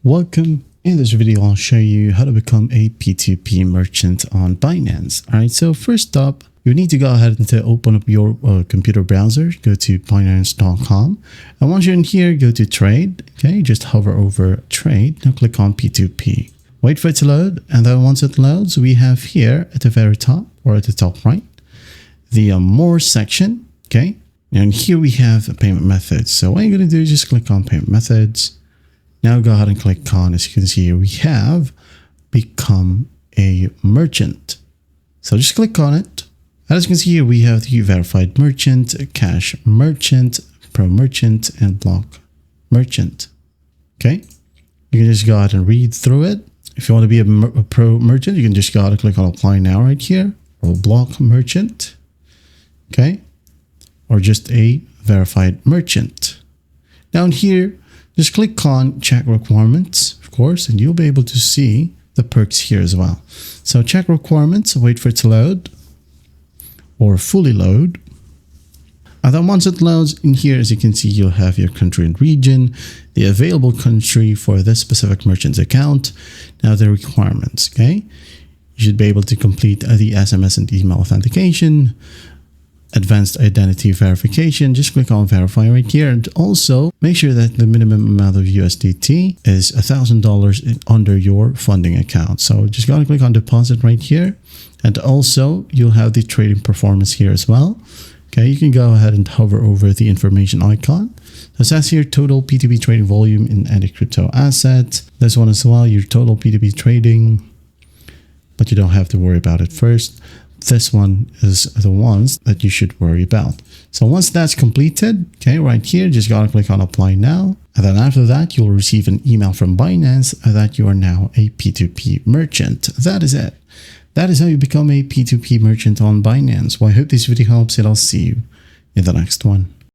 Welcome. In this video, I'll show you how to become a P2P merchant on Binance. All right, so first up, you need to go ahead and open up your computer browser, go to Binance.com. And once you're in here, go to trade. Okay, just hover over trade. Now click on P2P. Wait for it to load. And then once it loads, we have here at the very top or at the top right, the more section. Okay, and here we have payment methods. So what you're going to do is just click on payment methods. Now go ahead and click on, as you can see here, we have become a merchant. So just click on it. As you can see here, we have the verified merchant, cash merchant, pro merchant, and block merchant. Okay. You can just go ahead and read through it. If you want to be a pro merchant, you can just go ahead and click on apply now right here, or block merchant. Okay. Or just a verified merchant. Down here, just click on check requirements, of course, and you'll be able to see the perks here as well. So check requirements, wait for it to load or fully load. And then once it loads in here, as you can see, you'll have your country and region, the available country for this specific merchant's account. Now the requirements, okay? You should be able to complete the SMS and email authentication, advanced identity verification. Just click on verify right here, and also make sure that the minimum amount of USDT is $1,000 under your funding account. So just go and click on deposit right here, and also you'll have the trading performance here as well. Okay, you can go ahead and hover over the information icon. So it says here total P2P trading volume in any crypto asset. This one as well, your total P2P trading, but you don't have to worry about it first. This one is the ones that you should worry about. So once that's completed, okay, right here, just gotta click on apply now. And then after that, you'll receive an email from Binance that you are now a P2P merchant. That is it. That is how you become a P2P merchant on Binance. Well, I hope this video helps, and I'll see you in the next one.